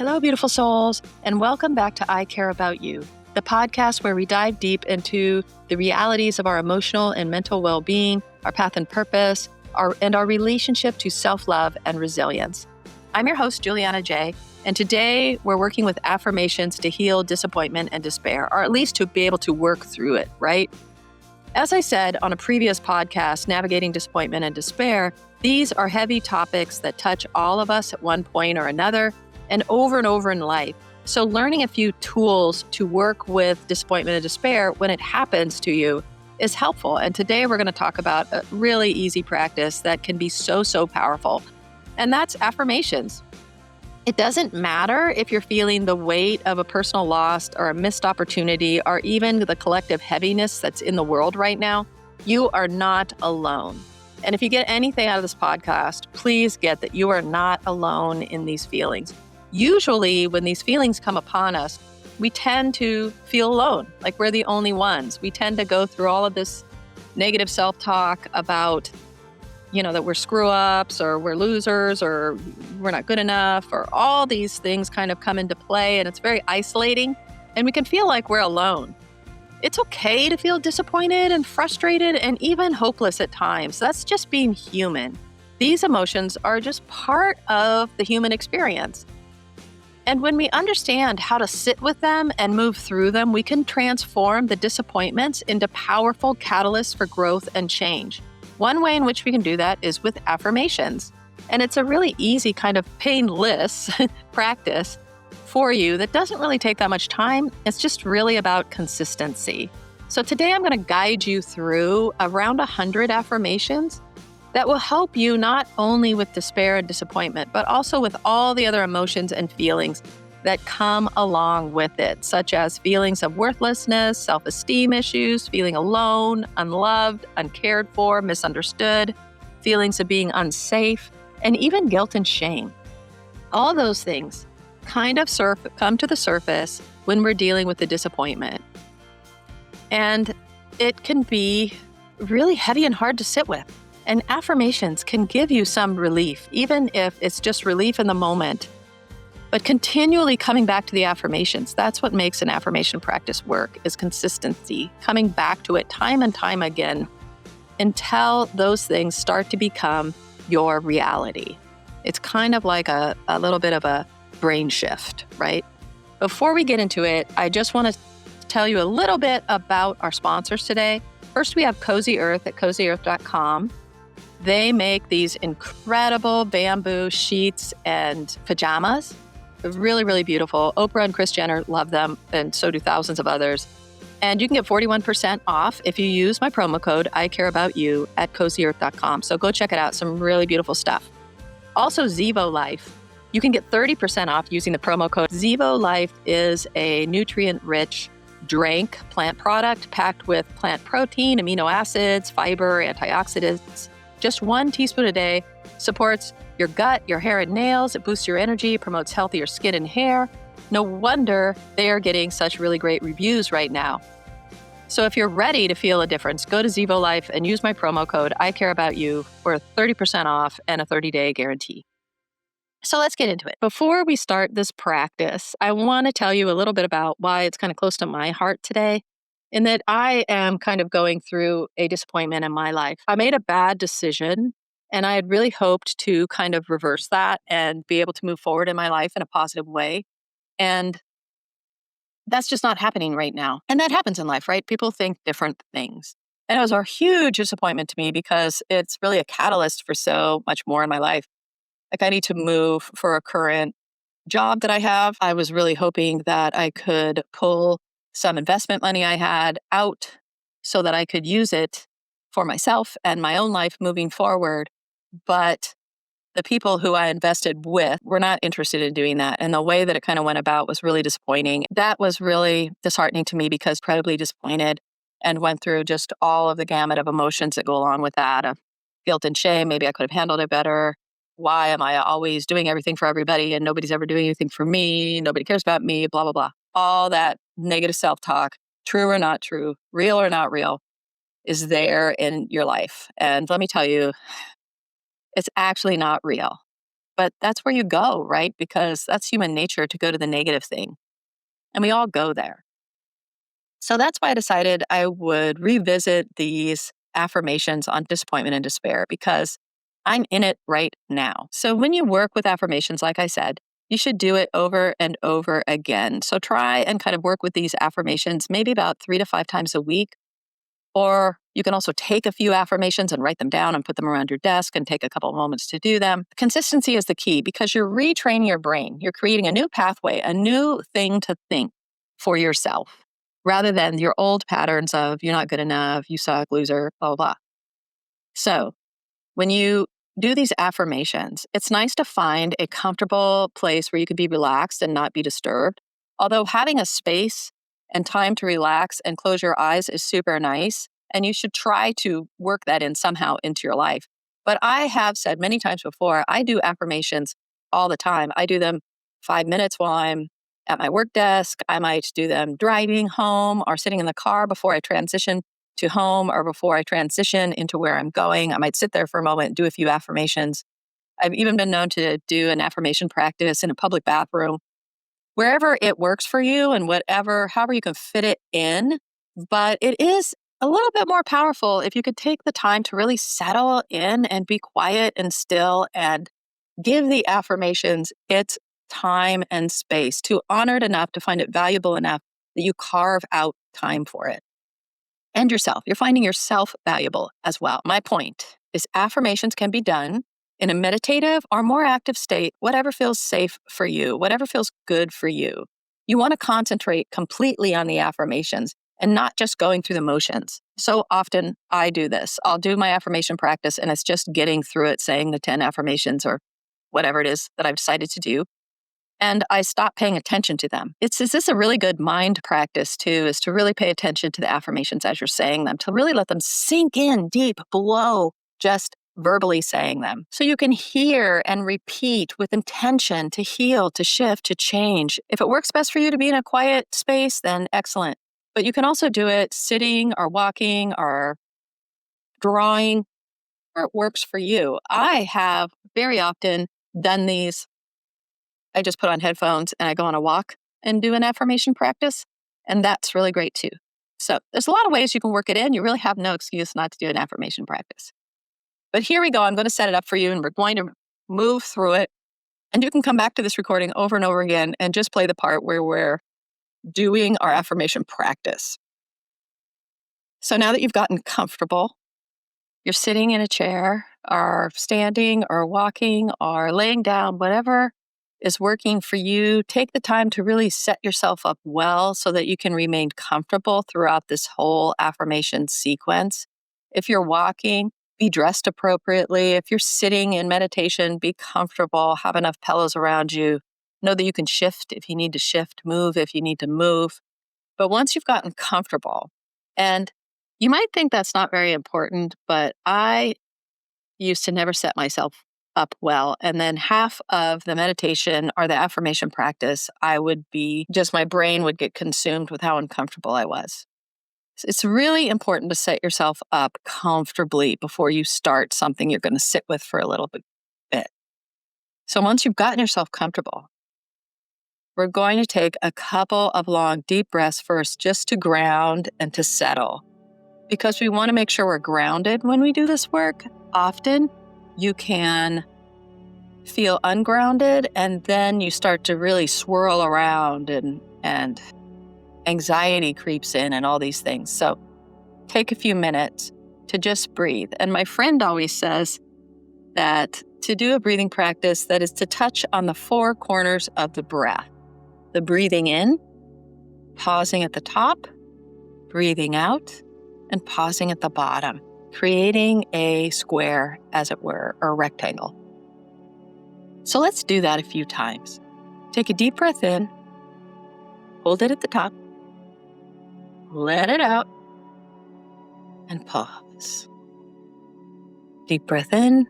Hello, beautiful souls, and welcome back to I Care About You, the podcast where we dive deep into the realities of our emotional and mental well-being, our path and purpose, our relationship to self-love and resilience. I'm your host, Juliana J, and today we're working with affirmations to heal disappointment and despair, or at least to be able to work through it, right? As I said on a previous podcast, Navigating Disappointment and Despair, these are heavy topics that touch all of us at one point or another and over in life. So learning a few tools to work with disappointment and despair when it happens to you is helpful. And today we're going to talk about a really easy practice that can be so powerful, and that's affirmations. It doesn't matter if you're feeling the weight of a personal loss or a missed opportunity or even the collective heaviness that's in the world right now. You are not alone. And if you get anything out of this podcast, please get that you are not alone in these feelings. Usually when these feelings come upon us, we tend to feel alone, like we're the only ones. We tend to go through all of this negative self-talk about that we're screw-ups or we're losers or we're not good enough, or all these things kind of come into play, and it's very isolating, and we can feel like we're alone. It's okay to feel disappointed and frustrated and even hopeless at times. That's just being human. These emotions are just part of the human experience. And when we understand how to sit with them and move through them, we can transform the disappointments into powerful catalysts for growth and change. One way in which we can do that is with affirmations. And it's a really easy kind of painless practice for you that doesn't really take that much time. It's just really about consistency. So today I'm going to guide you through around 100 affirmations that will help you not only with despair and disappointment, but also with all the other emotions and feelings that come along with it, such as feelings of worthlessness, self-esteem issues, feeling alone, unloved, uncared for, misunderstood, feelings of being unsafe, and even guilt and shame. All those things kind of come to the surface when we're dealing with the disappointment. And it can be really heavy and hard to sit with. And affirmations can give you some relief, even if it's just relief in the moment. But continually coming back to the affirmations, that's what makes an affirmation practice work, is consistency, coming back to it time and time again until those things start to become your reality. It's kind of like a little bit of a brain shift, right? Before we get into it, I just want to tell you a little bit about our sponsors today. First, we have Cozy Earth at cozyearth.com. They make these incredible bamboo sheets and pajamas. Really beautiful. Oprah and Kris Jenner love them, and so do thousands of others. And you can get 41% off if you use my promo code ICAREABOUTYOU at cozyearth.com. So go check it out. Some really beautiful stuff. Also, Zevo Life. You can get 30% off using the promo code. Zevo Life is a nutrient-rich drink plant product packed with plant protein, amino acids, fiber, antioxidants. Just 1 teaspoon a day supports your gut, your hair and nails. It boosts your energy, promotes healthier skin and hair. No wonder they are getting such really great reviews right now. So if you're ready to feel a difference, go to Zevo Life and use my promo code ICAREABOUTYOU for 30% off and a 30-day guarantee. So let's get into it. Before we start this practice, I want to tell you a little bit about why it's kind of close to my heart today, in that I am kind of going through a disappointment in my life. I made a bad decision, and I had really hoped to kind of reverse that and be able to move forward in my life in a positive way. And that's just not happening right now. And that happens in life, right? People think different things. And it was a huge disappointment to me because it's really a catalyst for so much more in my life. Like, I need to move for a current job that I have. I was really hoping that I could pull some investment money I had out so that I could use it for myself and my own life moving forward. But the people who I invested with were not interested in doing that. And the way that it kind of went about was really disappointing. That was really disheartening to me because incredibly disappointed and went through just all of the gamut of emotions that go along with that, of guilt and shame. Maybe I could have handled it better. Why am I always doing everything for everybody and nobody's ever doing anything for me? Nobody cares about me, blah, blah, blah. All that negative self-talk, true or not true, real or not real, is there in your life. And let me tell you, it's actually not real. But that's where you go, right? Because that's human nature to go to the negative thing. And we all go there. So that's why I decided I would revisit these affirmations on disappointment and despair because I'm in it right now. So when you work with affirmations, like I said, you should do it over and over again. So try and kind of work with these affirmations maybe about 3 to 5 times a week. Or you can also take a few affirmations and write them down and put them around your desk and take a couple of moments to do them. Consistency is the key because you're retraining your brain. You're creating a new pathway, a new thing to think for yourself, rather than your old patterns of you're not good enough, you suck, loser, blah, blah, blah. So when you do these affirmations, it's nice to find a comfortable place where you can be relaxed and not be disturbed. Although having a space and time to relax and close your eyes is super nice, and you should try to work that in somehow into your life. But I have said many times before, I do affirmations all the time. I do them 5 minutes while I'm at my work desk. I might do them driving home or sitting in the car before I transition to home or before I transition into where I'm going. I might sit there for a moment and do a few affirmations. I've even been known to do an affirmation practice in a public bathroom, wherever it works for you and however you can fit it in. But it is a little bit more powerful if you could take the time to really settle in and be quiet and still and give the affirmations its time and space to honor it enough, to find it valuable enough that you carve out time for it. And yourself. You're finding yourself valuable as well. My point is affirmations can be done in a meditative or more active state, whatever feels safe for you, whatever feels good for you. You want to concentrate completely on the affirmations and not just going through the motions. So often I do this. I'll do my affirmation practice and it's just getting through it, saying the 10 affirmations or whatever it is that I've decided to do. And I stop paying attention to them. Is this a really good mind practice too, is to really pay attention to the affirmations as you're saying them, to really let them sink in deep below just verbally saying them. So you can hear and repeat with intention to heal, to shift, to change. If it works best for you to be in a quiet space, then excellent. But you can also do it sitting or walking or drawing, or it works for you. I have very often done these. I just put on headphones and I go on a walk and do an affirmation practice. And that's really great too. So there's a lot of ways you can work it in. You really have no excuse not to do an affirmation practice. But here we go. I'm going to set it up for you and we're going to move through it. And you can come back to this recording over and over again and just play the part where we're doing our affirmation practice. So now that you've gotten comfortable, you're sitting in a chair or standing or walking or laying down, whatever is working for you. Take the time to really set yourself up well so that you can remain comfortable throughout this whole affirmation sequence. If you're walking, be dressed appropriately. If you're sitting in meditation, be comfortable, have enough pillows around you. Know that you can shift if you need to shift, move if you need to move. But once you've gotten comfortable, and you might think that's not very important, but I used to never set myself up well. And then half of the meditation or the affirmation practice, my brain would get consumed with how uncomfortable I was. It's really important to set yourself up comfortably before you start something you're going to sit with for a little bit. So once you've gotten yourself comfortable, we're going to take a couple of long, deep breaths first just to ground and to settle. Because we want to make sure we're grounded when we do this work. Often you can feel ungrounded and then you start to really swirl around and anxiety creeps in and all these things. So take a few minutes to just breathe. And my friend always says that to do a breathing practice, that is to touch on the 4 corners of the breath. The breathing in, pausing at the top, breathing out, and pausing at the bottom, creating a square, as it were, or a rectangle. So let's do that a few times. Take a deep breath in, hold it at the top, let it out, and pause. Deep breath in,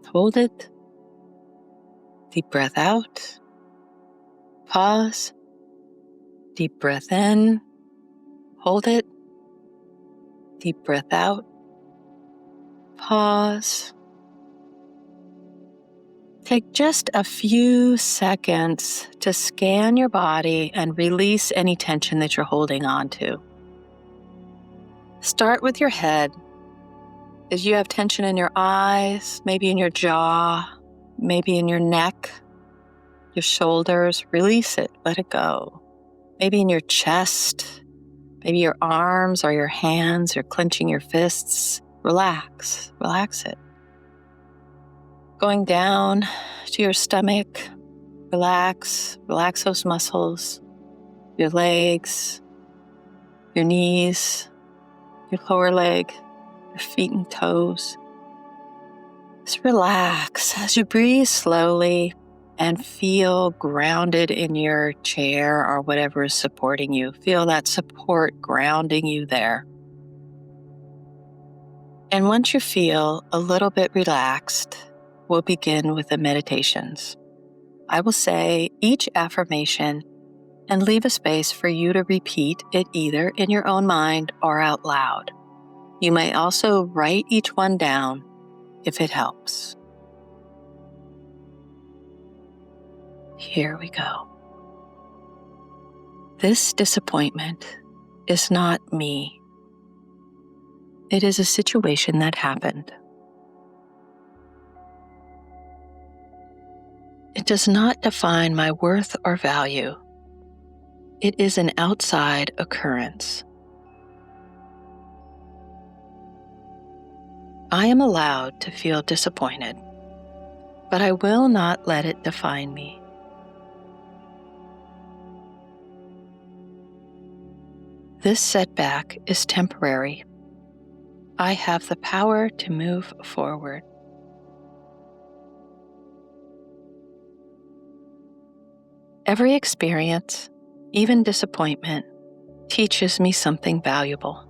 hold it, deep breath out, pause, deep breath in, hold it, deep breath out, pause, Take just a few seconds to scan your body and release any tension that you're holding on to. Start with your head. As you have tension in your eyes, maybe in your jaw, maybe in your neck, your shoulders, release it, let it go. Maybe in your chest, maybe your arms or your hands, you're clenching your fists. Relax it. Going down to your stomach, relax those muscles, your legs, your knees, your lower leg, your feet and toes. Just relax as you breathe slowly and feel grounded in your chair or whatever is supporting you. Feel that support grounding you there. And once you feel a little bit relaxed, we'll begin with the meditations. I will say each affirmation and leave a space for you to repeat it either in your own mind or out loud. You may also write each one down if it helps. Here we go. This disappointment is not me. It is a situation that happened. It does not define my worth or value. It is an outside occurrence. I am allowed to feel disappointed, but I will not let it define me. This setback is temporary. I have the power to move forward. Every experience, even disappointment, teaches me something valuable.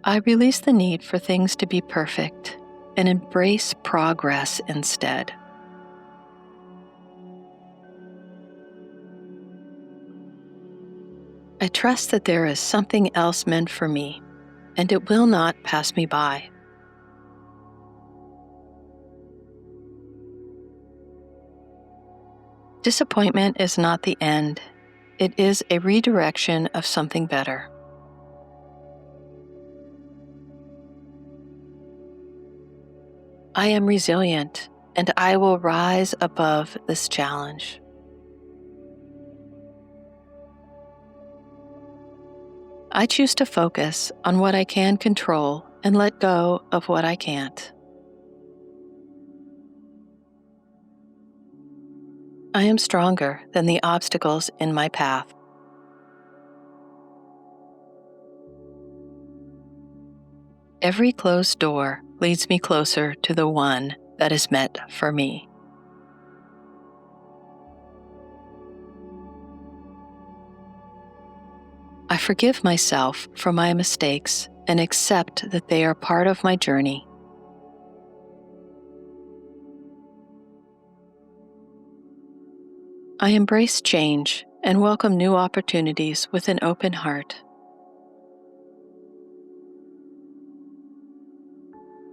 I release the need for things to be perfect and embrace progress instead. I trust that there is something else meant for me, and it will not pass me by. Disappointment is not the end. It is a redirection of something better. I am resilient, and I will rise above this challenge. I choose to focus on what I can control and let go of what I can't. I am stronger than the obstacles in my path. Every closed door leads me closer to the one that is meant for me. I forgive myself for my mistakes and accept that they are part of my journey. I embrace change and welcome new opportunities with an open heart.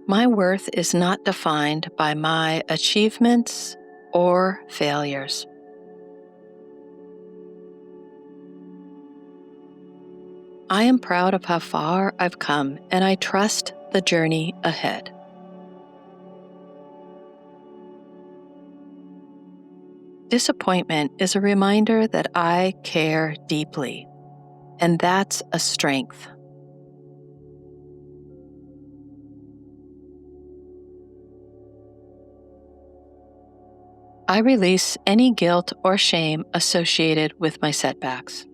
My worth is not defined by my achievements or failures. I am proud of how far I've come, and I trust the journey ahead. Disappointment is a reminder that I care deeply, and that's a strength. I release any guilt or shame associated with my setbacks.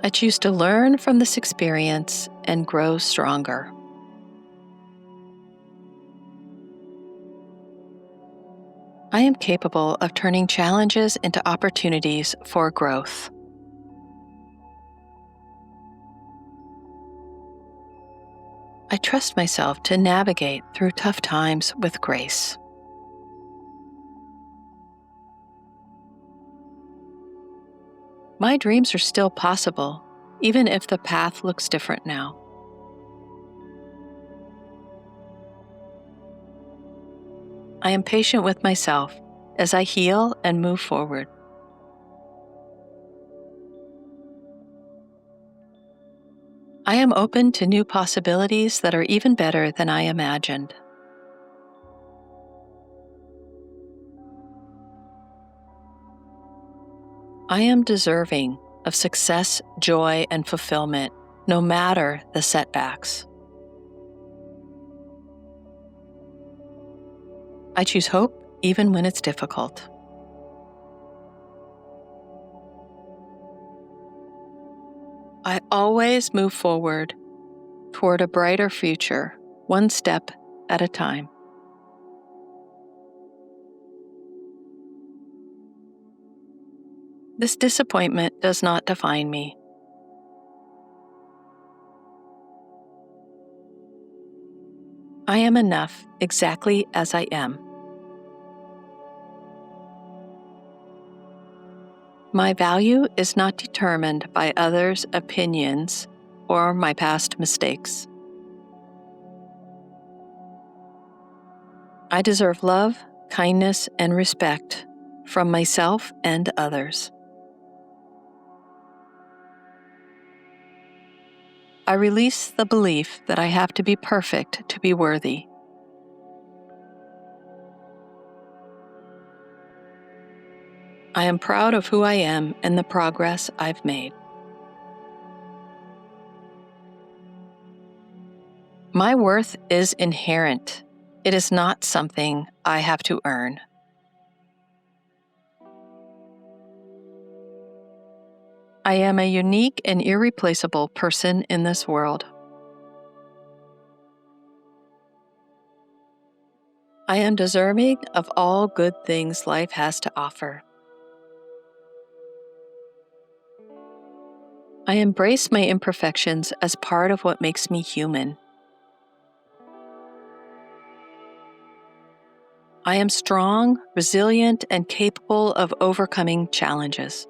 I choose to learn from this experience and grow stronger. I am capable of turning challenges into opportunities for growth. I trust myself to navigate through tough times with grace. My dreams are still possible, even if the path looks different now. I am patient with myself as I heal and move forward. I am open to new possibilities that are even better than I imagined. I am deserving of success, joy, and fulfillment, no matter the setbacks. I choose hope even when it's difficult. I always move forward toward a brighter future, one step at a time. This disappointment does not define me. I am enough exactly as I am. My value is not determined by others' opinions or my past mistakes. I deserve love, kindness, and respect from myself and others. I release the belief that I have to be perfect to be worthy. I am proud of who I am and the progress I've made. My worth is inherent. It is not something I have to earn. I am a unique and irreplaceable person in this world. I am deserving of all good things life has to offer. I embrace my imperfections as part of what makes me human. I am strong, resilient, and capable of overcoming challenges.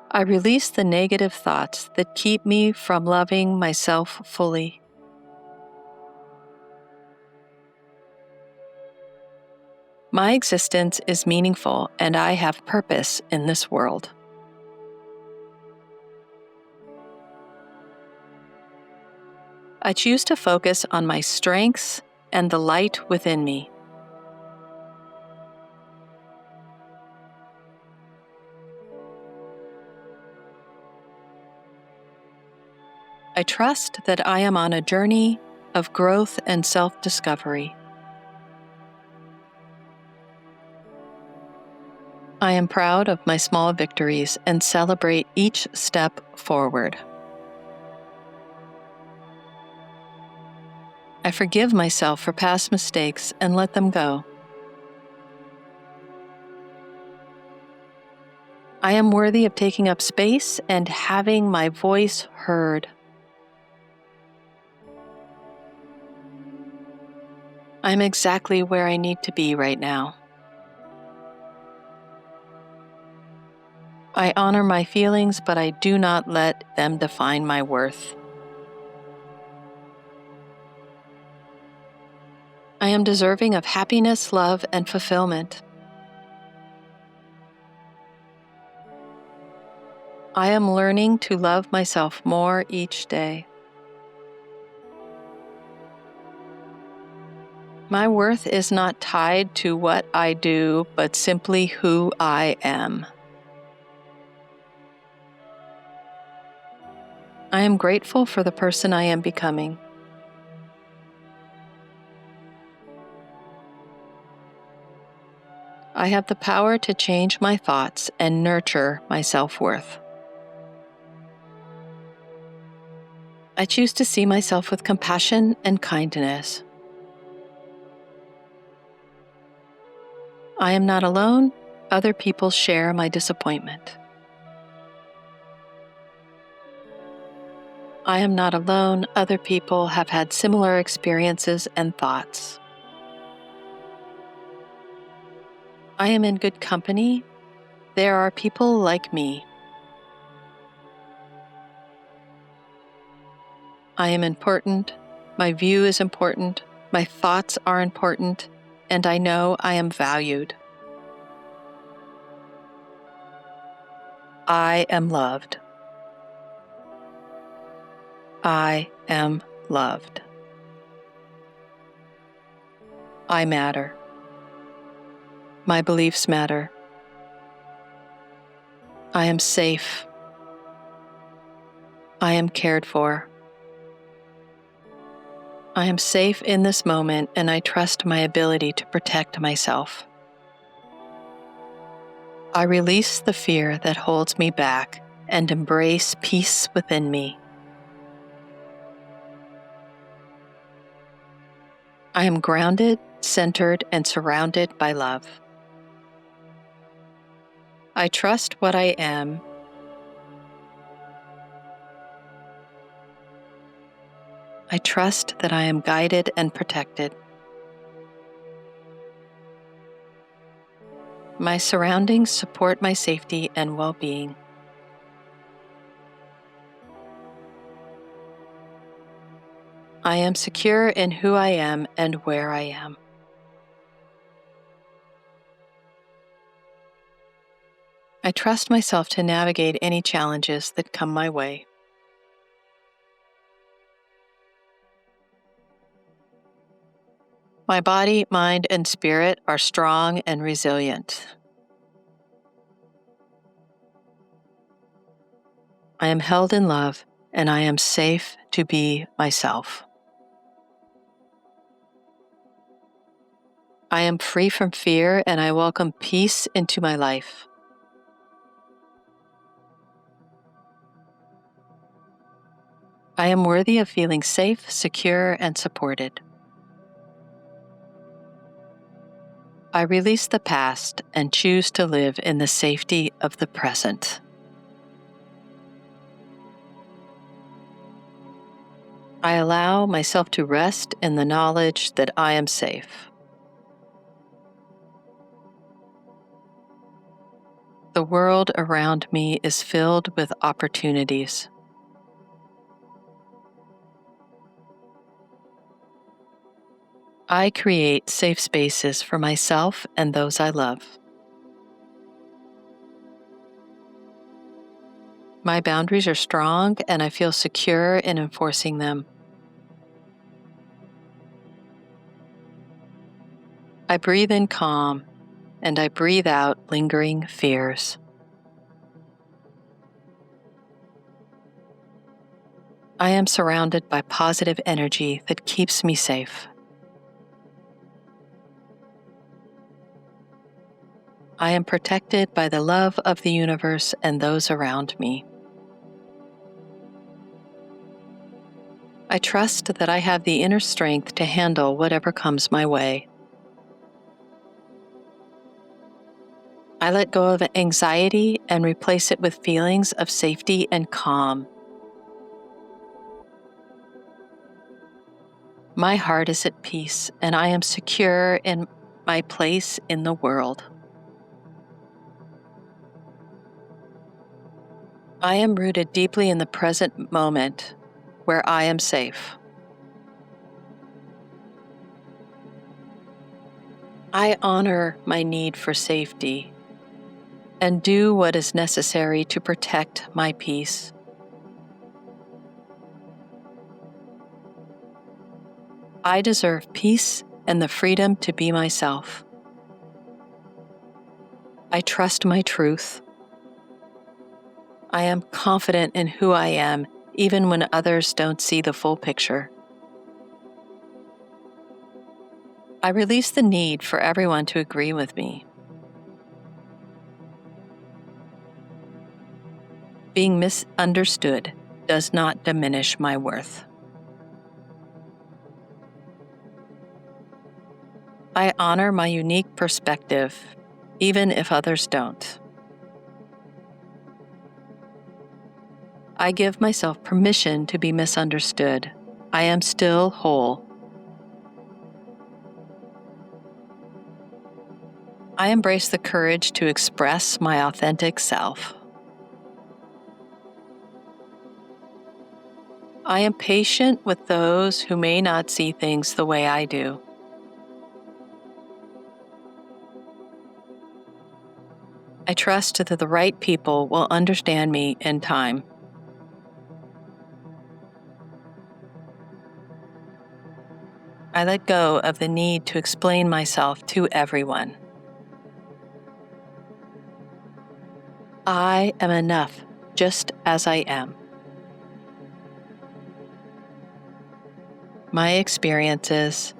I release the negative thoughts that keep me from loving myself fully. My existence is meaningful, and I have purpose in this world. I choose to focus on my strengths and the light within me. I trust that I am on a journey of growth and self-discovery. I am proud of my small victories and celebrate each step forward. I forgive myself for past mistakes and let them go. I am worthy of taking up space and having my voice heard. I'm exactly where I need to be right now. I honor my feelings, but I do not let them define my worth. I am deserving of happiness, love, and fulfillment. I am learning to love myself more each day. My worth is not tied to what I do, but simply who I am. I am grateful for the person I am becoming. I have the power to change my thoughts and nurture my self-worth. I choose to see myself with compassion and kindness. I am not alone. Other people share my disappointment. I am not alone. Other people have had similar experiences and thoughts. I am in good company, There are people like me. I am important. My view is important. My thoughts are important. And I know I am valued. I am loved. I am loved. I matter. My beliefs matter. I am safe. I am cared for. I am safe in this moment, and I trust my ability to protect myself. I release the fear that holds me back and embrace peace within me. I am grounded, centered, and surrounded by love. I trust what I am. I trust that I am guided and protected. My surroundings support my safety and well-being. I am secure in who I am and where I am. I trust myself to navigate any challenges that come my way. My body, mind, and spirit are strong and resilient. I am held in love, and I am safe to be myself. I am free from fear, and I welcome peace into my life. I am worthy of feeling safe, secure, and supported. I release the past and choose to live in the safety of the present. I allow myself to rest in the knowledge that I am safe. The world around me is filled with opportunities. I create safe spaces for myself and those I love. My boundaries are strong, and I feel secure in enforcing them. I breathe in calm, and I breathe out lingering fears. I am surrounded by positive energy that keeps me safe. I am protected by the love of the universe and those around me. I trust that I have the inner strength to handle whatever comes my way. I let go of anxiety and replace it with feelings of safety and calm. My heart is at peace, and I am secure in my place in the world. I am rooted deeply in the present moment, where I am safe. I honor my need for safety and do what is necessary to protect my peace. I deserve peace and the freedom to be myself. I trust my truth. I am confident in who I am, even when others don't see the full picture. I release the need for everyone to agree with me. Being misunderstood does not diminish my worth. I honor my unique perspective, even if others don't. I give myself permission to be misunderstood. I am still whole. I embrace the courage to express my authentic self. I am patient with those who may not see things the way I do. I trust that the right people will understand me in time. I let go of the need to explain myself to everyone. I am enough just as I am. My experiences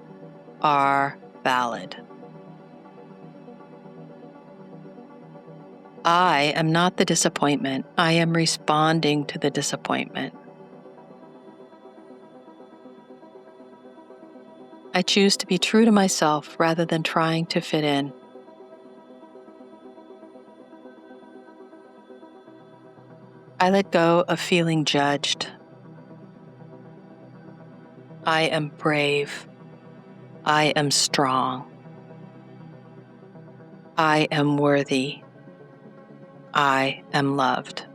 are valid. I am not the disappointment. I am responding to the disappointment. I choose to be true to myself rather than trying to fit in. I let go of feeling judged. I am brave. I am strong. I am worthy. I am loved.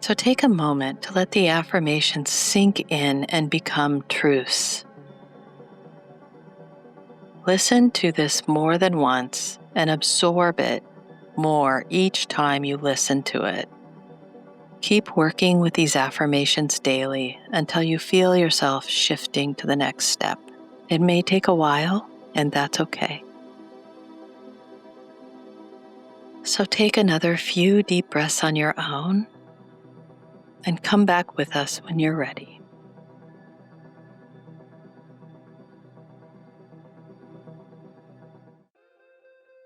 So take a moment to let the affirmations sink in and become truths. Listen to this more than once and absorb it more each time you listen to it. Keep working with these affirmations daily until you feel yourself shifting to the next step. It may take a while, and that's okay. So take another few deep breaths on your own and come back with us when you're ready.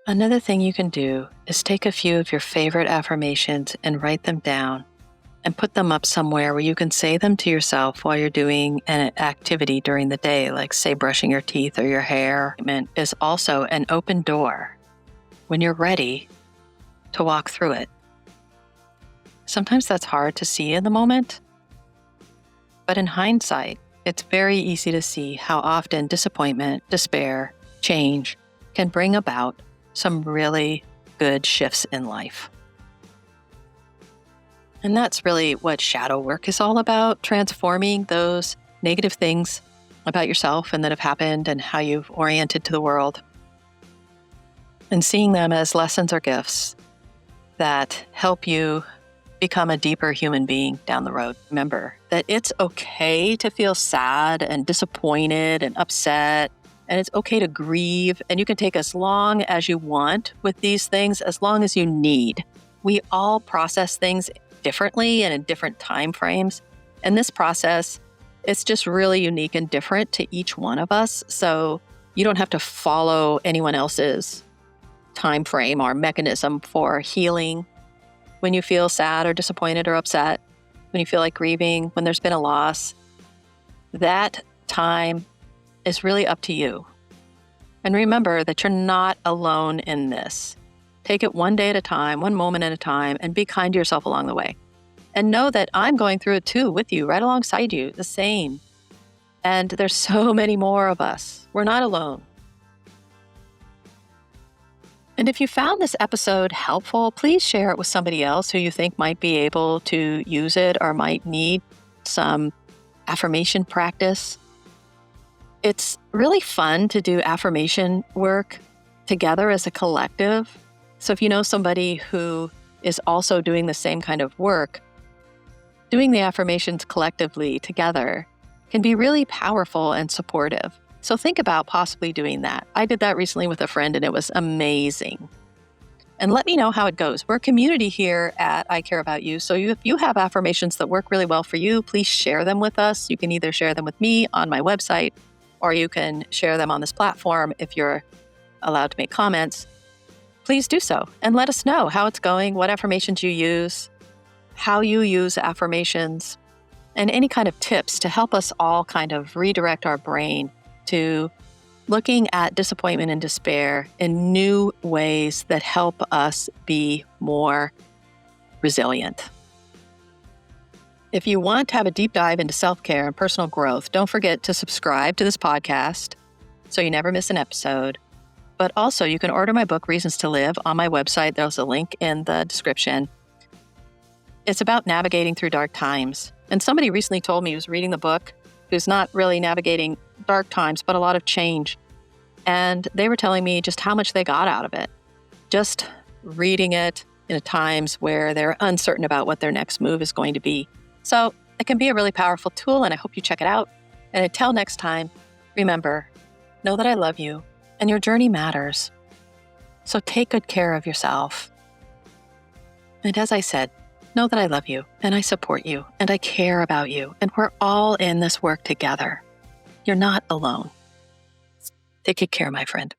Another thing you can do is take a few of your favorite affirmations and write them down and put them up somewhere where you can say them to yourself while you're doing an activity during the day, like say brushing your teeth or your hair. It is also an open door when you're ready to walk through it. Sometimes that's hard to see in the moment, but in hindsight, it's very easy to see how often disappointment, despair, change can bring about some really good shifts in life. And that's really what shadow work is all about, transforming those negative things about yourself and that have happened and how you've oriented to the world, and seeing them as lessons or gifts that help you become a deeper human being down the road. Remember that it's okay to feel sad and disappointed and upset, and it's okay to grieve, and you can take as long as you want with these things, as long as you need. We all process things differently and in different time frames, and this process is just really unique and different to each one of us, so you don't have to follow anyone else's time frame or mechanism for healing. When you feel sad or disappointed or upset, when you feel like grieving, when there's been a loss, that time is really up to you. And remember that you're not alone in this. Take it one day at a time, one moment at a time, and be kind to yourself along the way. And know that I'm going through it too with you, right alongside you, the same. And there's so many more of us. We're not alone. And if you found this episode helpful, please share it with somebody else who you think might be able to use it or might need some affirmation practice. It's really fun to do affirmation work together as a collective. So if you know somebody who is also doing the same kind of work, doing the affirmations collectively together can be really powerful and supportive. So think about possibly doing that. I did that recently with a friend and it was amazing. And let me know how it goes. We're a community here at I Care About You. So if you have affirmations that work really well for you, please share them with us. You can either share them with me on my website, or you can share them on this platform if you're allowed to make comments. Please do so and let us know how it's going, what affirmations you use, how you use affirmations, and any kind of tips to help us all kind of redirect our brain to looking at disappointment and despair in new ways that help us be more resilient. If you want to have a deep dive into self-care and personal growth, don't forget to subscribe to this podcast so you never miss an episode. But also, you can order my book, Reasons to Live, on my website. There's a link in the description. It's about navigating through dark times. And somebody recently told me, who was reading the book, who's not really navigating dark times, but a lot of change. And they were telling me just how much they got out of it. Just reading it in times where they're uncertain about what their next move is going to be. So it can be a really powerful tool, and I hope you check it out. And until next time, remember, know that I love you. And your journey matters. So take good care of yourself. And as I said, know that I love you and I support you and I care about you. And we're all in this work together. You're not alone. Take good care, my friend.